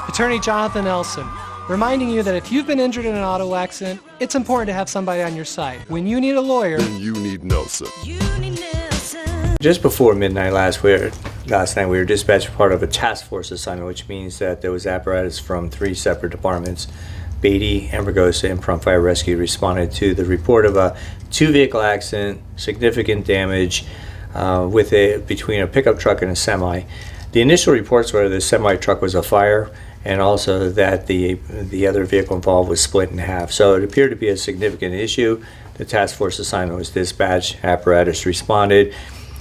Attorney Jonathan Elson, reminding you that if you've been injured in an auto accident, it's important to have somebody on your side. When you need a lawyer, then you need Nelson. Just before midnight last night, we were dispatched part of a task force assignment, which means that there was apparatus from 3 separate departments. Beatty, Ambergosa, and Prompt Fire Rescue responded to the report of a 2-vehicle accident, significant damage between a pickup truck and a semi. The initial reports were the semi truck was afire, and also that the other vehicle involved was split in half. So it appeared to be a significant issue. The task force assignment was dispatched. Apparatus responded.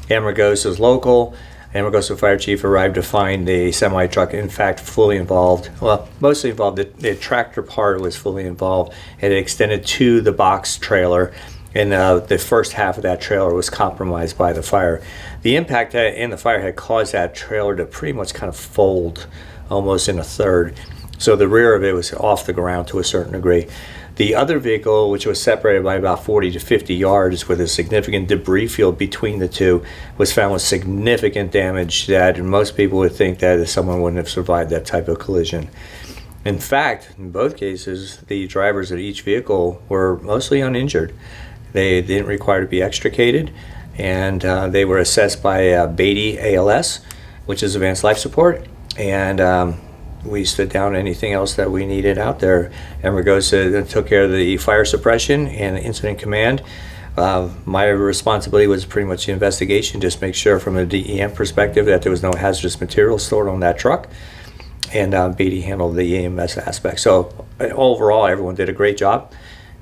Ambergosa's local. Ambergosa Fire Chief arrived to find the semi truck, in fact, fully involved. Well, mostly involved. The tractor part was fully involved, and it extended to the box trailer, and the first half of that trailer was compromised by the fire. The impact in the fire had caused that trailer to pretty much kind of fold almost in a third. So the rear of it was off the ground to a certain degree. The other vehicle, which was separated by about 40 to 50 yards with a significant debris field between the two, was found with significant damage that most people would think that someone wouldn't have survived that type of collision. In fact, in both cases, the drivers of each vehicle were mostly uninjured. They didn't require to be extricated, and they were assessed by Beatty ALS, which is Advanced Life Support, and we stood down anything else that we needed out there. Ambergosa took care of the fire suppression and incident command. My responsibility was pretty much the investigation, just make sure from a DEM perspective that there was no hazardous material stored on that truck, and Beatty handled the EMS aspect. So overall, everyone did a great job,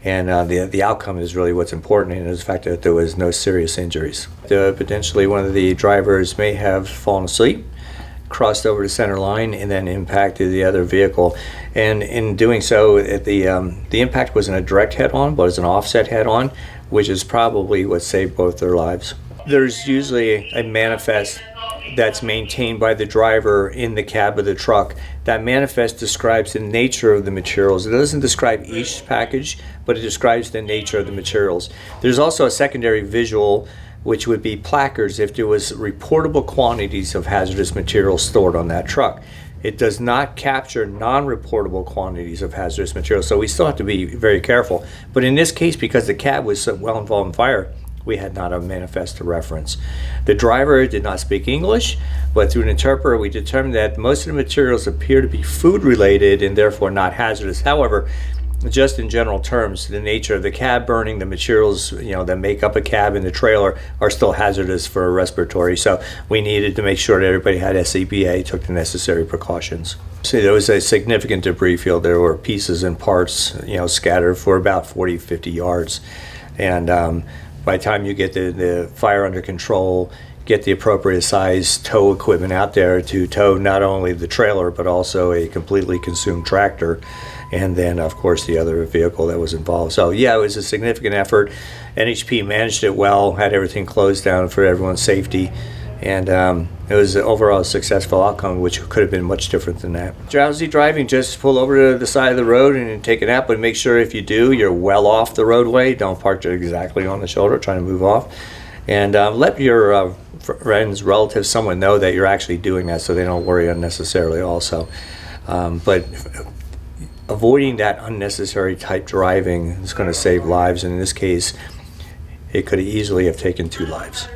and the outcome is really what's important, and is the fact that there was no serious injuries. Potentially one of the drivers may have fallen asleep, crossed over the center line, and then impacted the other vehicle. And in doing so, the impact wasn't a direct head-on, but it was an offset head-on, which is probably what saved both their lives. There's usually a manifest that's maintained by the driver in the cab of the truck. That manifest describes the nature of the materials. It doesn't describe each package, but it describes the nature of the materials. There's also a secondary visual, which would be placards if there was reportable quantities of hazardous materials stored on that truck. It does not capture non-reportable quantities of hazardous materials, so we still have to be very careful. But in this case, because the cab was so well involved in fire, we had not a manifest to reference. The driver did not speak English, but through an interpreter we determined that most of the materials appear to be food related and therefore not hazardous. However, just in general terms, the nature of the cab burning, the materials that make up a cab and the trailer are still hazardous for respiratory. So we needed to make sure that everybody had SCBA, took the necessary precautions. So there was a significant debris field. There were pieces and parts scattered for about 40, 50 yards. And by the time you get the fire under control, get the appropriate size tow equipment out there to tow not only the trailer but also a completely consumed tractor, and then of course the other vehicle that was involved. So yeah, it was a significant effort. NHP managed it well, had everything closed down for everyone's safety, and it was overall a successful outcome, which could have been much different than that. Drowsy driving, just pull over to the side of the road and take a nap, but make sure if you do, you're well off the roadway. Don't park exactly on the shoulder, trying to move off. And let your friends, relatives, someone know that you're actually doing that, so they don't worry unnecessarily also. But avoiding that unnecessary type driving is going to save lives, and in this case, it could easily have taken 2 lives.